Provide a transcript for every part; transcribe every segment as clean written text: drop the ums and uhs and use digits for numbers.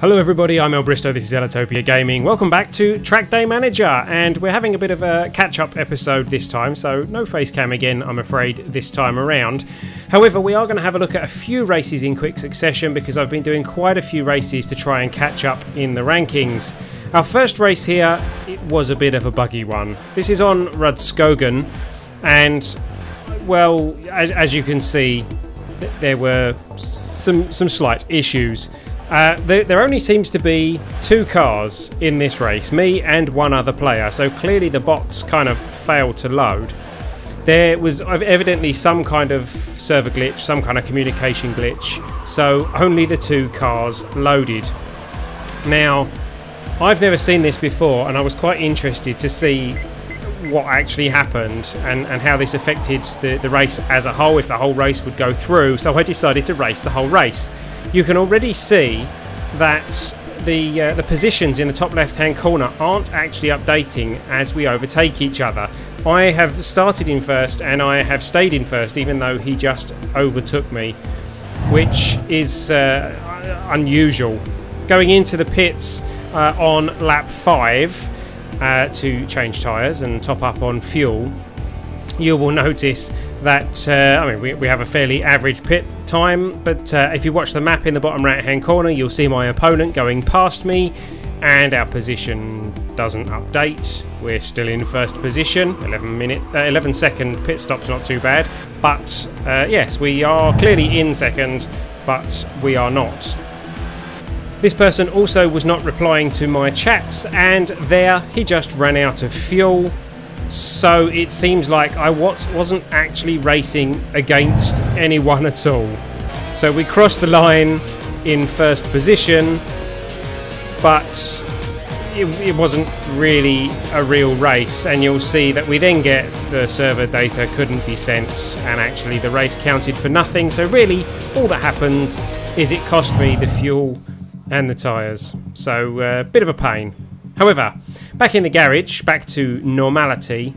Hello everybody, I'm ellbristow, this is Ellitopia Gaming. Welcome back to Trackday Manager, and we're having a bit of a catch-up episode this time, so no face cam again, I'm afraid, this time around. However, we are going to have a look at a few races in quick succession because I've been doing quite a few races to try and catch up in the rankings. Our first race here, it was a bit of a buggy one. This is on Rudskogen, and, well, as you can see, there were some slight issues. There only seems to be two cars in this race, me and one other player, so clearly the bots kind of failed to load. There was evidently some kind of server glitch, some kind of communication glitch, so only the two cars loaded. Now, I've never seen this before, and I was quite interested to see what actually happened and how this affected the race as a whole, if the whole race would go through, so I decided to race the whole race. You can already see that the positions in the top left hand corner aren't actually updating as we overtake each other. I have started in first and I have stayed in first even though he just overtook me, which is unusual. Going into the pits on lap 5 to change tyres and top up on fuel, you will notice that I mean, we have a fairly average pit time, but if you watch the map in the bottom right hand corner, you'll see my opponent going past me and our position doesn't update. We're still in first position. 11 second pit stop's not too bad, but yes, we are clearly in second, but we are not. This person also was not replying to my chats, and there he just ran out of fuel. So it seems like I wasn't actually racing against anyone at all. So we crossed the line in first position, but it wasn't really a real race, and you'll see that we then get the server data couldn't be sent and actually the race counted for nothing. So really all that happens is it cost me the fuel and the tyres. So a bit of a pain. However, back in the garage, back to normality,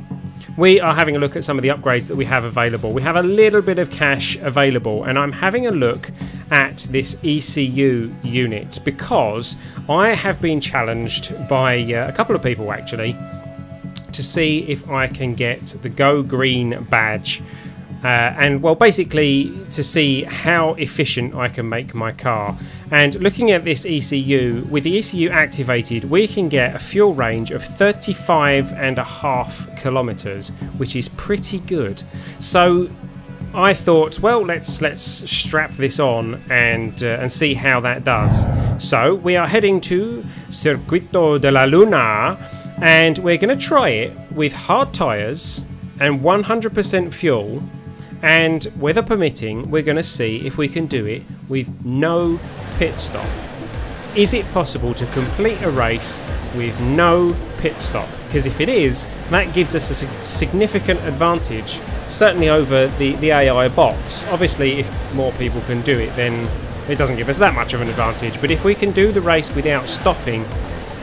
we are having a look at some of the upgrades that we have available. We have a little bit of cash available, and I'm having a look at this ECU unit because I have been challenged by a couple of people actually to see if I can get the Go Green badge. And well, basically to see how efficient I can make my car. And looking at this ECU, with the ECU activated, we can get a fuel range of 35.5 kilometers, which is pretty good. So I thought, well, let's strap this on and see how that does. So we are heading to Circuito de la Luna, and we're going to try it with hard tires and 100% fuel. And weather permitting, we're going to see if we can do it with no pit stop. Is it possible to complete a race with no pit stop? Because if it is, that gives us a significant advantage, certainly over the AI bots. Obviously, if more people can do it, then it doesn't give us that much of an advantage. But if we can do the race without stopping,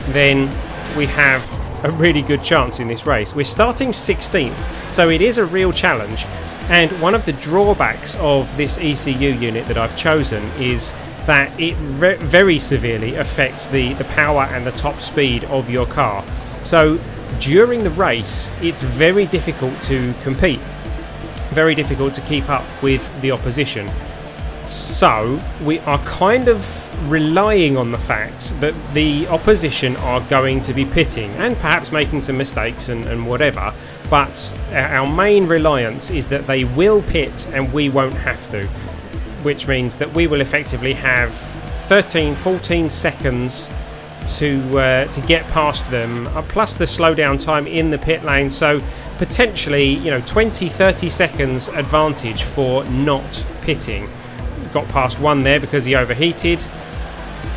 then we have a really good chance in this race. We're starting 16th, so it is a real challenge. And one of the drawbacks of this ECU unit that I've chosen is that it very severely affects the power and the top speed of your car. So during the race, it's very difficult to compete, very difficult to keep up with the opposition. So we are kind of relying on the fact that the opposition are going to be pitting and perhaps making some mistakes and whatever, but our main reliance is that they will pit and we won't have to, which means that we will effectively have 13-14 seconds to get past them, plus the slowdown time in the pit lane. So potentially, you know, 20-30 seconds advantage for not pitting. Got past one there because he overheated,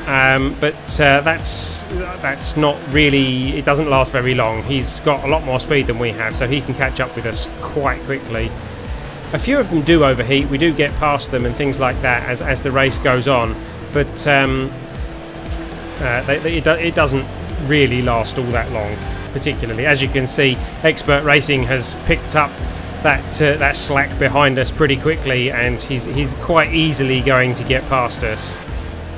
but that's not really, it doesn't last very long. He's got a lot more speed than we have, so he can catch up with us quite quickly. A few of them do overheat, we do get past them and things like that as the race goes on, but it doesn't really last all that long, particularly. As you can see, Expert Racing has picked up that slack behind us pretty quickly, and he's quite easily going to get past us.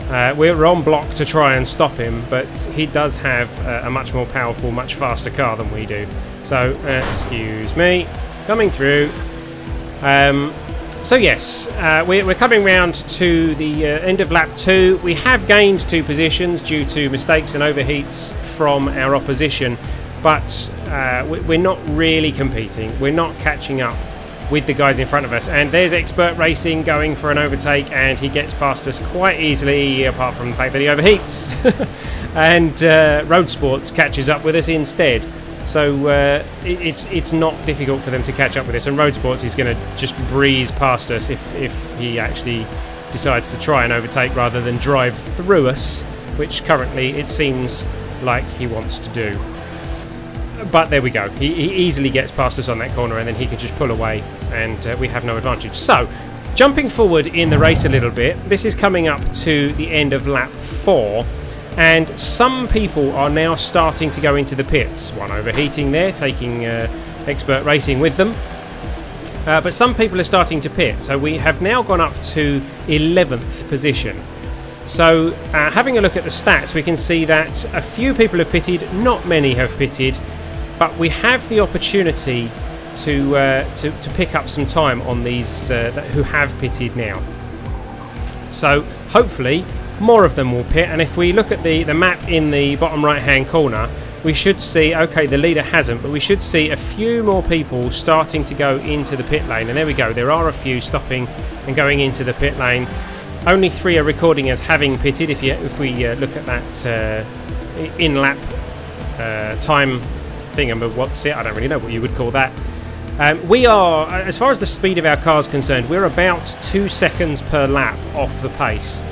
We're on block to try and stop him, but he does have a much more powerful, much faster car than we do. So, excuse me, coming through. So yes, we're coming round to the end of lap 2. We have gained 2 positions due to mistakes and overheats from our opposition, but we're not really competing. We're not catching up with the guys in front of us. And there's Expert Racing going for an overtake, and he gets past us quite easily, apart from the fact that he overheats. And Road Sports catches up with us instead. So it's not difficult for them to catch up with us, and Road Sports is going to just breeze past us if he actually decides to try and overtake rather than drive through us, which currently it seems like he wants to do. But there we go, he easily gets past us on that corner, and then he can just pull away, and we have no advantage. So, jumping forward in the race a little bit, this is coming up to the end of lap 4. And some people are now starting to go into the pits. One overheating there, taking Expert Racing with them. But some people are starting to pit. So we have now gone up to 11th position. So having a look at the stats, we can see that a few people have pitted, not many have pitted. But we have the opportunity to pick up some time on these who have pitted now. So hopefully more of them will pit, and if we look at the map in the bottom right hand corner, we should see, okay, the leader hasn't, but we should see a few more people starting to go into the pit lane. And there we go, there are a few stopping and going into the pit lane. Only 3 are recording as having pitted. If we look at that in lap time thing, what's it? I don't really know what you would call that. We are, as far as the speed of our car is concerned, we're about 2 seconds per lap off the pace.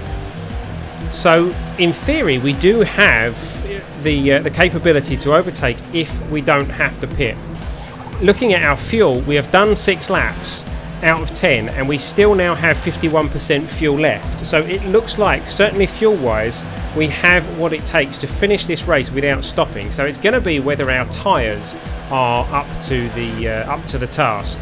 So, in theory, we do have the capability to overtake if we don't have to pit. Looking at our fuel, we have done 6 laps out of 10, and we still now have 51% fuel left. So it looks like, certainly fuel-wise, we have what it takes to finish this race without stopping. So it's going to be whether our tyres are up to the task.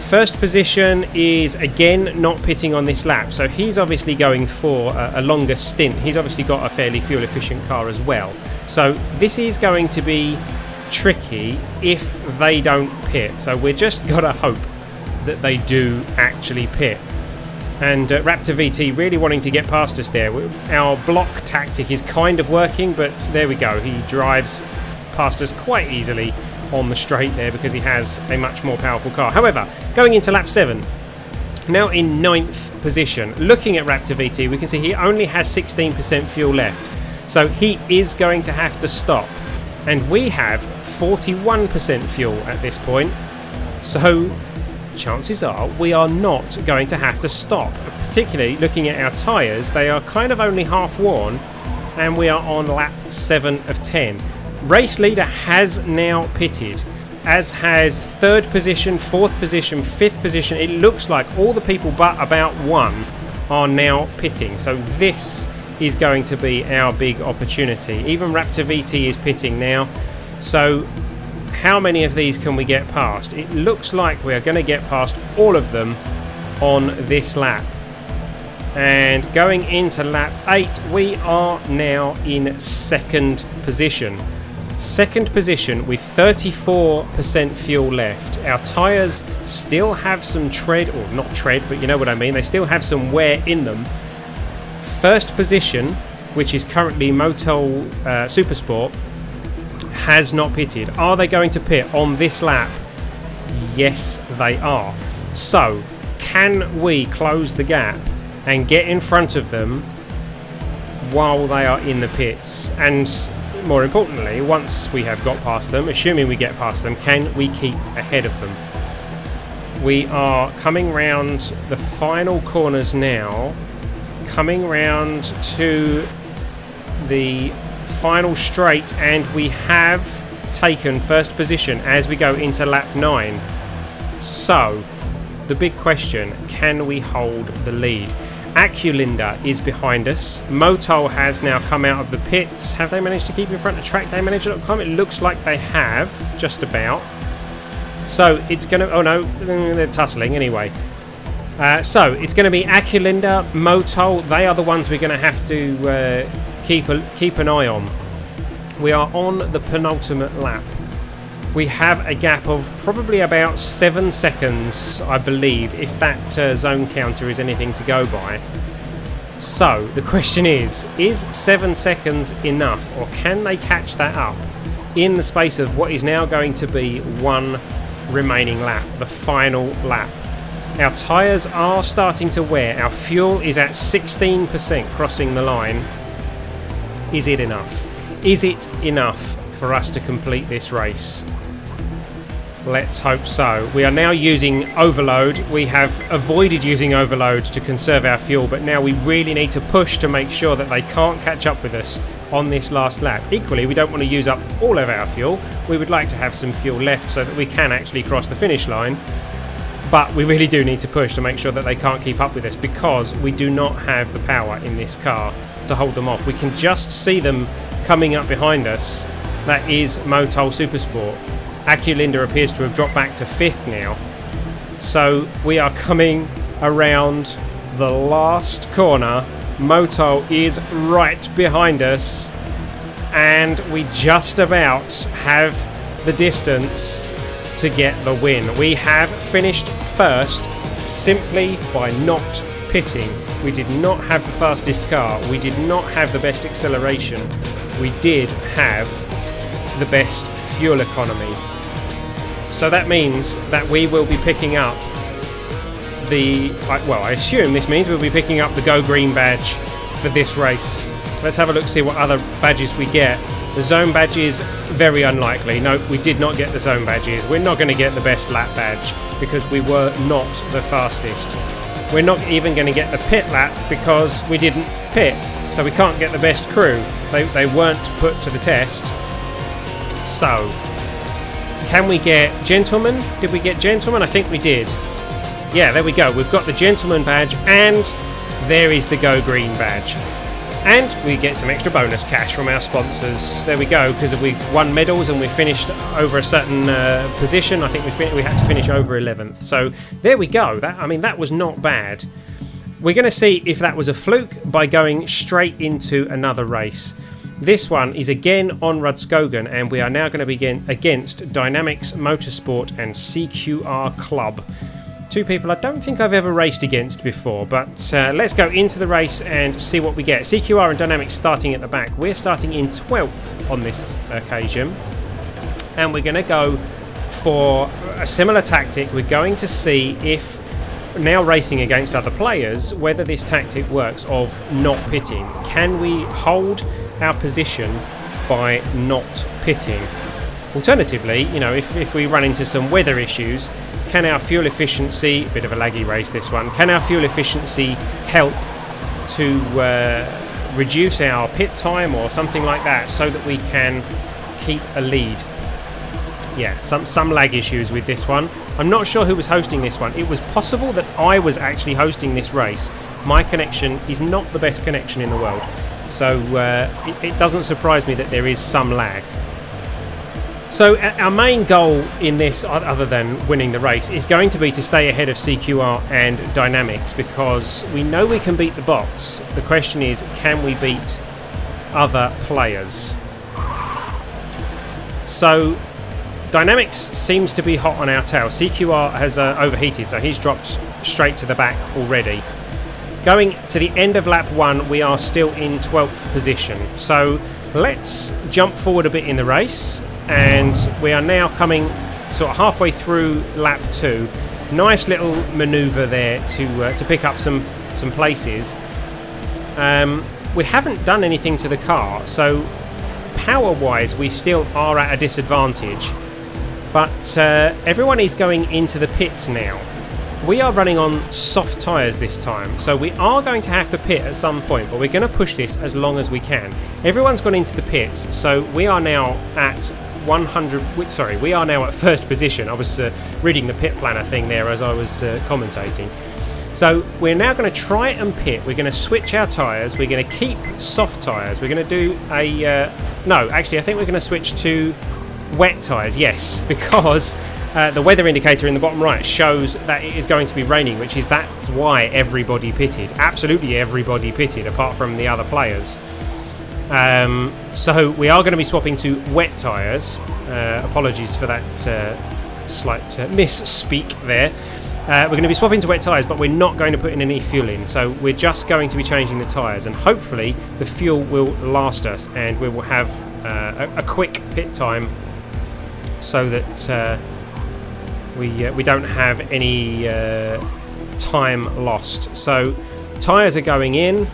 First position is again not pitting on this lap, so he's obviously going for a longer stint. He's obviously got a fairly fuel efficient car as well, so this is going to be tricky if they don't pit. So we're just gotta hope that they do actually pit. And Raptor VT really wanting to get past us there. Our block tactic is kind of working, but there we go, he drives past us quite easily on the straight there because he has a much more powerful car. However, going into lap 7, now in 9th position, looking at Raptor VT, we can see he only has 16% fuel left, so he is going to have to stop, and we have 41% fuel at this point, so chances are we are not going to have to stop. Particularly looking at our tyres, they are kind of only half worn, and we are on lap 7 of 10. Race leader has now pitted, as has 3rd position, 4th position, 5th position. It looks like all the people but about 1 are now pitting. So this is going to be our big opportunity. Even Raptor VT is pitting now. So how many of these can we get past? It looks like we are going to get past all of them on this lap. And going into lap 8, we are now in 2nd position. 2nd position with 34% fuel left. Our tyres still have some tread, or not tread, but you know what I mean. They still have some wear in them. 1st position, which is currently Motul Supersport, has not pitted. Are they going to pit on this lap? Yes, they are. So, can we close the gap and get in front of them while they are in the pits? And more importantly, once we have got past them, assuming we get past them, can we keep ahead of them? We are coming round the final corners now, coming round to the final straight, and we have taken 1st position as we go into lap 9. So the big question, can we hold the lead? Aculinda is behind us. Motul has now come out of the pits. Have they managed to keep in front of TrackdayManager.com? It looks like they have, just about. So it's going to... Oh no, they're tussling anyway. So it's going to be Aculinda, Motol. They are the ones we're going to have to keep an eye on. We are on the penultimate lap. We have a gap of probably about 7 seconds, I believe, if that zone counter is anything to go by. So the question is 7 seconds enough, or can they catch that up in the space of what is now going to be one remaining lap, the final lap? Our tyres are starting to wear. Our fuel is at 16% crossing the line. Is it enough? Is it enough for us to complete this race? Let's hope so. We are now using overload. We have avoided using overload to conserve our fuel, but now we really need to push to make sure that they can't catch up with us on this last lap. Equally, we don't want to use up all of our fuel. We would like to have some fuel left so that we can actually cross the finish line. But we really do need to push to make sure that they can't keep up with us, because we do not have the power in this car to hold them off. We can just see them coming up behind us. That is Motol Supersport. Aculinda appears to have dropped back to 5th now. So we are coming around the last corner. Motol is right behind us, and we just about have the distance to get the win. We have finished first simply by not pitting. We did not have the fastest car. We did not have the best acceleration. We did have the best fuel economy. So that means that we will be picking up the... well, I assume this means we'll be picking up the Go Green badge for this race. Let's have a look, see what other badges we get. The zone badges, very unlikely. No, we did not get the zone badges. We're not going to get the best lap badge because we were not the fastest. We're not even going to get the pit lap because we didn't pit. So we can't get the best crew. They weren't put to the test. So, can we get gentleman? Did we get gentleman? I think we did. Yeah, there we go. We've got the gentleman badge, and there is the Go Green badge. And we get some extra bonus cash from our sponsors. There we go, because we've won medals and we finished over a certain position. I think we had to finish over 11th. So there we go. That was not bad. We're going to see if that was a fluke by going straight into another race. This one is again on Rudskogen, and we are now going to begin against Dynamics Motorsport and CQR Club. Two people I don't think I've ever raced against before, but let's go into the race and see what we get. CQR and Dynamics starting at the back. We're starting in 12th on this occasion, and we're going to go for a similar tactic. We're going to see if, now racing against other players, whether this tactic works of not pitting. Can we hold our position by not pitting? Alternatively, you know, if we run into some weather issues, can our fuel efficiency, bit of a laggy race this one, can our fuel efficiency help to reduce our pit time or something like that so that we can keep a lead? Yeah, some lag issues with this one. I'm not sure who was hosting this one. It was possible that I was actually hosting this race. My connection is not the best connection in the world, so it doesn't surprise me that there is some lag. So our main goal in this, other than winning the race, is going to be to stay ahead of CQR and Dynamics, because we know we can beat the bots. The question is, can we beat other players? So Dynamics seems to be hot on our tail. CQR has overheated, so he's dropped straight to the back already. Going to the end of lap 1, we are still in 12th position. So let's jump forward a bit in the race. And we are now coming sort of halfway through lap 2. Nice little manoeuvre there to pick up some places. We haven't done anything to the car, so power-wise we still are at a disadvantage. But everyone is going into the pits now. We are running on soft tyres this time, so we are going to have to pit at some point, but we're going to push this as long as we can. Everyone's gone into the pits, so we are now at we are now at first position. I was reading the pit planner thing there as I was commentating. So we're now going to try and pit. We're going to switch our tyres. We're going to keep soft tyres. We're going to do a... no, actually, I think we're going to switch to wet tyres, yes, because the weather indicator in the bottom right shows that it is going to be raining, that's why everybody pitted. Absolutely everybody pitted, apart from the other players. So we are going to be swapping to wet tyres. Apologies for that slight misspeak there. We're going to be swapping to wet tyres, but we're not going to put in any fuel in. So we're just going to be changing the tyres, and hopefully the fuel will last us, and we will have a quick pit time, so that we don't have any time lost. So tyres are going in,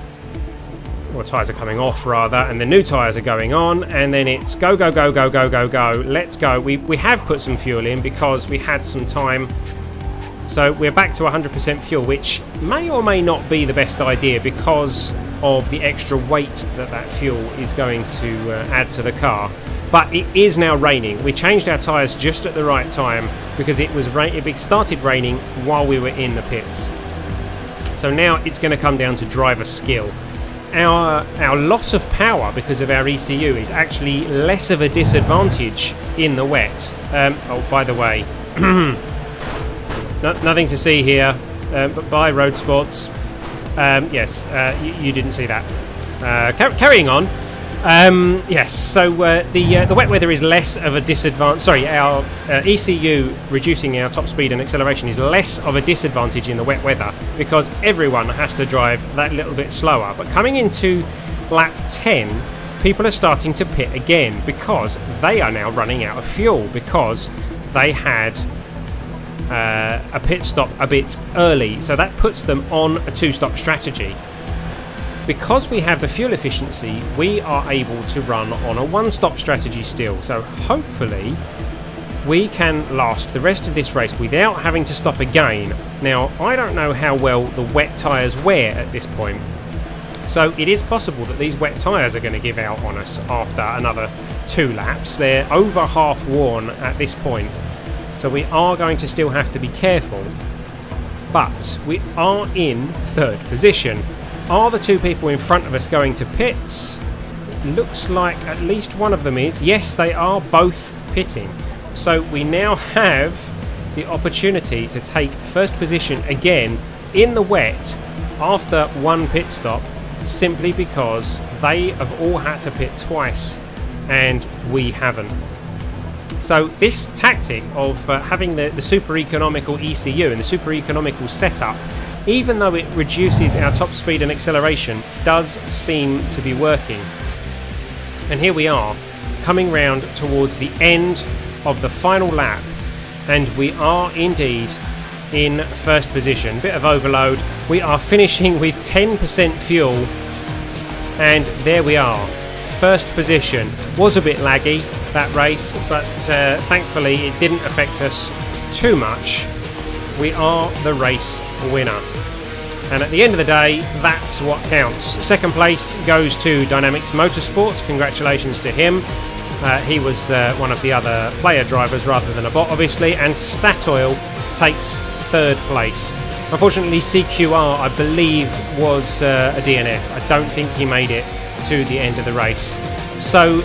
or tyres are coming off rather, and the new tyres are going on, and then it's go, go, go, go, go, go, go, let's go. We have put some fuel in because we had some time. So we're back to 100% fuel, which may or may not be the best idea because of the extra weight that fuel is going to add to the car. But it is now raining. We changed our tyres just at the right time because it started raining while we were in the pits. So now it's going to come down to driver skill. Our loss of power because of our ECU is actually less of a disadvantage in the wet. Oh, by the way, nothing to see here, but by road sports. Yes, you didn't see that. Carrying on. Yes, so the wet weather is less of a disadvantage. Sorry, our ECU reducing our top speed and acceleration is less of a disadvantage in the wet weather because everyone has to drive that little bit slower. But coming into lap 10, people are starting to pit again because they are now running out of fuel because they had a pit stop a bit early. So that puts them on a two-stop strategy. Because we have the fuel efficiency, we are able to run on a one-stop strategy still. So hopefully we can last the rest of this race without having to stop again. Now, I don't know how well the wet tyres wear at this point. So it is possible that these wet tyres are going to give out on us after another 2 laps. They're over half worn at this point. So we are going to still have to be careful. But we are in 3rd position. Are the 2 people in front of us going to pits? It looks like at least one of them is. Yes, they are both pitting. So we now have the opportunity to take 1st position again in the wet after 1 pit stop, simply because they have all had to pit twice and we haven't. So this tactic of having the super economical ECU and the super economical setup, even though it reduces our top speed and acceleration, does seem to be working. And here we are, coming round towards the end of the final lap, and we are indeed in 1st position. Bit of overload. We are finishing with 10% fuel, and there we are, 1st position. Was a bit laggy, that race, but thankfully it didn't affect us too much. We are the race winner. And at the end of the day, that's what counts. 2nd place goes to Dynamics Motorsports. Congratulations to him. He was one of the other player drivers rather than a bot, obviously. And Statoil takes 3rd place. Unfortunately, CQR, I believe, was a DNF. I don't think he made it to the end of the race. So,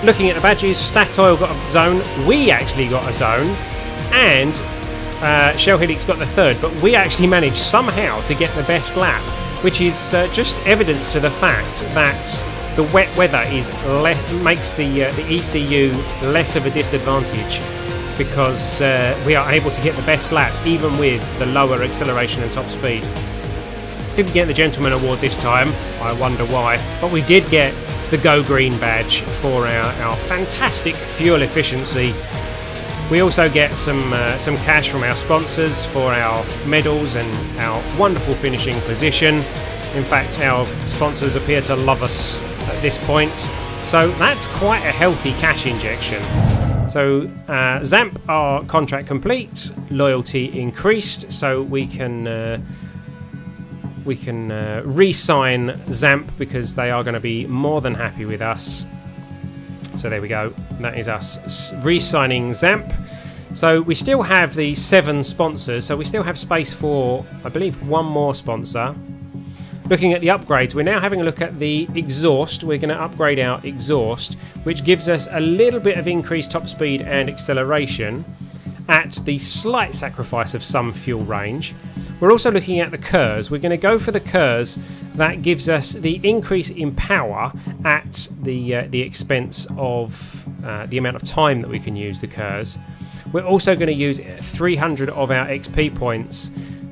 looking at the badges, Statoil got a zone. We actually got a zone. And Shell Helix got the 3rd, but we actually managed somehow to get the best lap, which is just evidence to the fact that the wet weather makes the ECU less of a disadvantage, because we are able to get the best lap even with the lower acceleration and top speed. Didn't get the Gentleman Award this time, I wonder why, but we did get the Go Green badge for our fantastic fuel efficiency. We also get some cash from our sponsors for our medals and our wonderful finishing position. In fact, our sponsors appear to love us at this point. So that's quite a healthy cash injection. So Zamp, our contract complete, loyalty increased, so we can re-sign Zamp because they are going to be more than happy with us. So there we go, that is us re-signing Zamp. So we still have the 7 sponsors, so we still have space for, I believe, 1 more sponsor. Looking at the upgrades, we're now having a look at the exhaust. We're going to upgrade our exhaust, which gives us a little bit of increased top speed and acceleration. at the slight sacrifice of some fuel range. We're also looking at the KERS. We're going to go for the KERS that gives us the increase in power at the expense of the amount of time that we can use the KERS. We're also going to use 300 of our XP points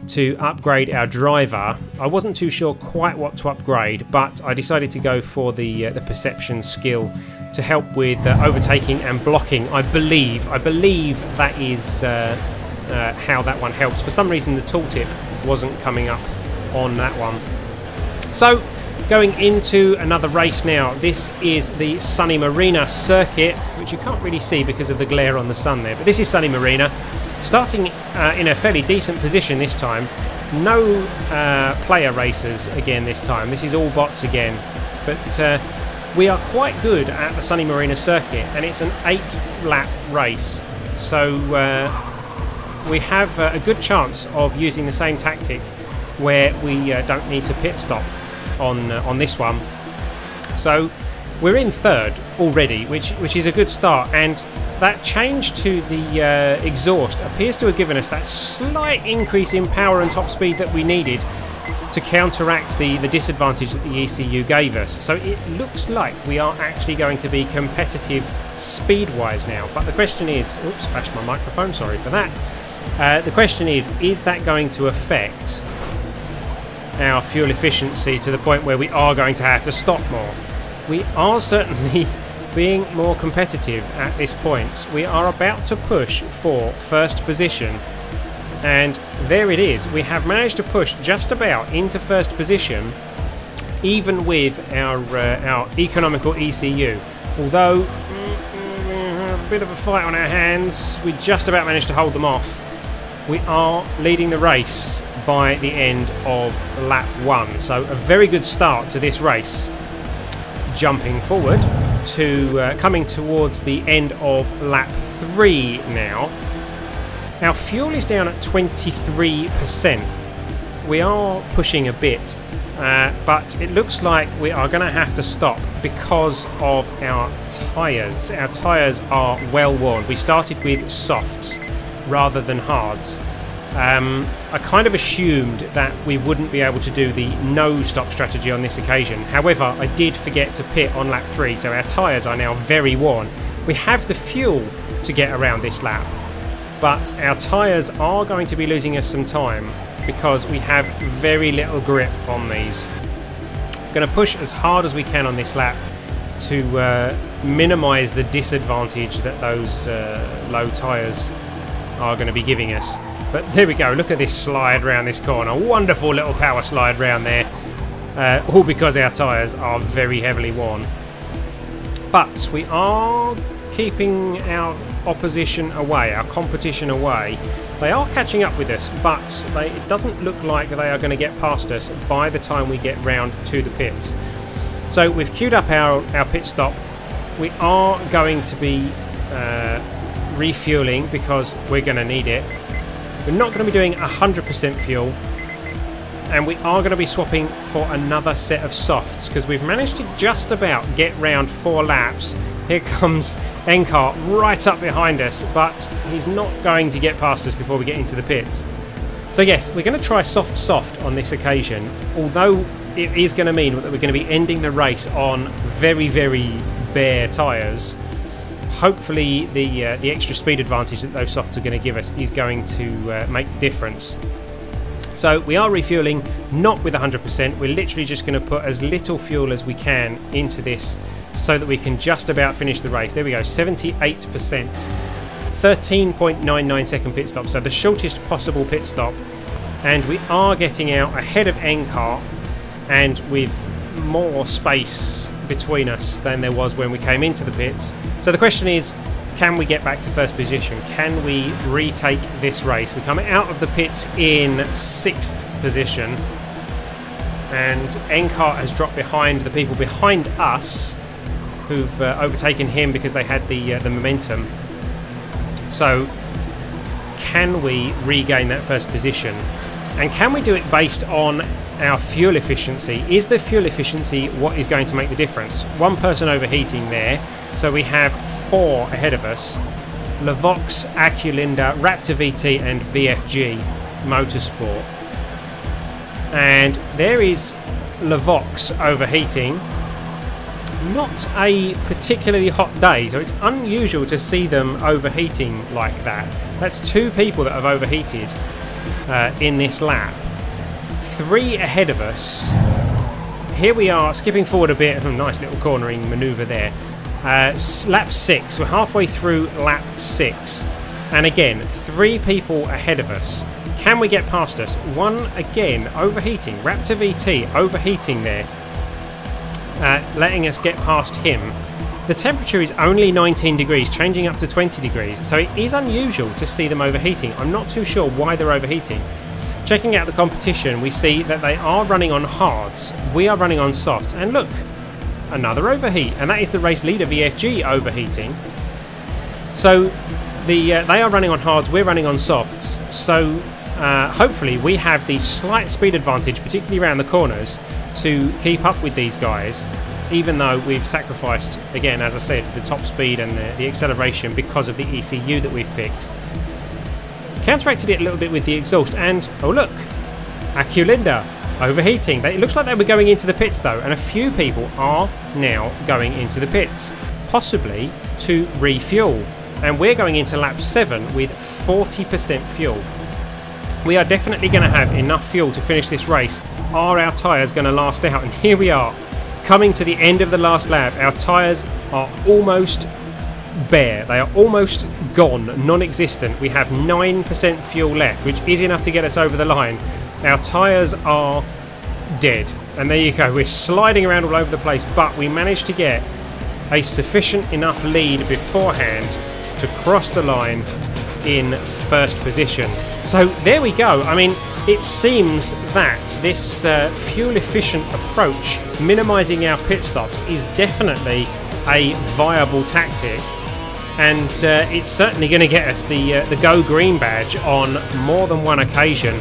to upgrade our driver. I wasn't too sure quite what to upgrade, but I decided to go for the perception skill to help with overtaking and blocking. I believe that is how that one helps. For some reason the tooltip wasn't coming up on that one. So going into another race now. This is the Sunny Marina circuit, which you can't really see because of the glare on the sun there, but this is Sunny Marina, starting in a fairly decent position this time. No player racers again this time. This is all bots again, but we are quite good at the Sunny Marina circuit, and it's an 8-lap race, so we have a good chance of using the same tactic where we don't need to pit stop on this one. So we're in third already, which is a good start, and that change to the exhaust appears to have given us that slight increase in power and top speed that we needed to counteract the disadvantage that the ECU gave us. So it looks like we are actually going to be competitive speed-wise now. But the question is, oops, bashed my microphone, sorry for that. The question is that going to affect our fuel efficiency to the point where we are going to have to stop more? We are certainly being more competitive at this point. We are about to push for first position, and there it is. We have managed to push just about into first position, even with our economical ECU. Although a bit of a fight on our hands, we just about managed to hold them off. We are leading the race by the end of lap 1, so a very good start to this race. Jumping forward to coming towards the end of lap 3 now. Our fuel is down at 23%. We are pushing a bit, but it looks like we are going to have to stop because of our tyres. Our tyres are well worn. We started with softs rather than hards. I kind of assumed that we wouldn't be able to do the no stop strategy on this occasion. However, I did forget to pit on lap 3, so our tyres are now very worn. We have the fuel to get around this lap, but our tyres are going to be losing us some time because we have very little grip on these. Going to push as hard as we can on this lap to minimise the disadvantage that those low tyres are going to be giving us. But there we go, look at this slide round this corner. Wonderful little power slide round there. All because our tyres are very heavily worn. But we are keeping our opposition away, our competition away. They are catching up with us, but it doesn't look like they are going to get past us by the time we get round to the pits. So we've queued up our pit stop. We are going to be refueling because we're going to need it. We're not going to be doing 100% fuel, and we are going to be swapping for another set of softs because we've managed to just about get round 4 laps. Here comes Enkart right up behind us, but he's not going to get past us before we get into the pits. So yes, we're going to try soft on this occasion, although it is going to mean that we're going to be ending the race on very, very bare tyres. Hopefully the extra speed advantage that those softs are going to give us is going to make the difference. So we are refueling, not with 100%. We're literally just going to put as little fuel as we can into this so that we can just about finish the race. There we go, 78%. 13.99 second pit stop, so the shortest possible pit stop. And we are getting out ahead of Enkart and with more space between us than there was when we came into the pits. So the question is, can we get back to first position? Can we retake this race? We come out of the pits in 6th position, and Enkart has dropped behind the people behind us who've overtaken him because they had the momentum. So can we regain that first position? And can we do it based on our fuel efficiency? Is the fuel efficiency what is going to make the difference? One person overheating there, so we have 4 ahead of us. Levox, Aculinda, Raptor VT and VFG Motorsport. And there is Levox overheating. Not a particularly hot day, so it's unusual to see them overheating like that. That's 2 people that have overheated in this lap. 3 ahead of us. Here we are, skipping forward a bit. Nice little cornering manoeuvre there. Lap 6. We're halfway through lap 6. And again, 3 people ahead of us. Can we get past us? 1 again, overheating. Raptor VT overheating there. Letting us get past him. The temperature is only 19 degrees, changing up to 20 degrees, so it is unusual to see them overheating. I'm not too sure why they're overheating. Checking out the competition, we see that they are running on hards. We are running on softs, and look, another overheat, and that is the race leader VFG overheating. So they are running on hards, we're running on softs, so hopefully we have the slight speed advantage, particularly around the corners, to keep up with these guys, even though we've sacrificed, again, as I said, the top speed and the acceleration because of the ECU that we've picked. Counteracted it a little bit with the exhaust, and oh look, Aculinda overheating. It looks like they were going into the pits though, and a few people are now going into the pits, possibly to refuel. And we're going into lap 7 with 40% fuel. We are definitely going to have enough fuel to finish this race. Are our tyres going to last out? And here we are, coming to the end of the last lap. Our tyres are almost bare. They are almost gone, non-existent. We have 9% fuel left, which is enough to get us over the line. Our tyres are dead. And there you go. We're sliding around all over the place, but we managed to get a sufficient enough lead beforehand to cross the line in first position. So there we go. I mean, it seems that this fuel efficient approach, minimising our pit stops, is definitely a viable tactic, and it's certainly going to get us the Go Green badge on more than one occasion.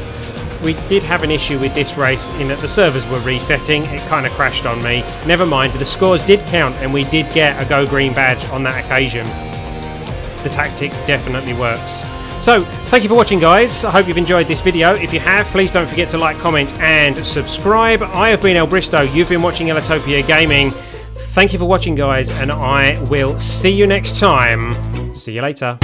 We did have an issue with this race in that the servers were resetting. It kind of crashed on me. Never mind, the scores did count and we did get a Go Green badge on that occasion. The tactic definitely works. So, thank you for watching, guys. I hope you've enjoyed this video. If you have, please don't forget to like, comment and subscribe. I have been Ellbristow. You've been watching Ellitopia Gaming. Thank you for watching, guys, and I will see you next time. See you later.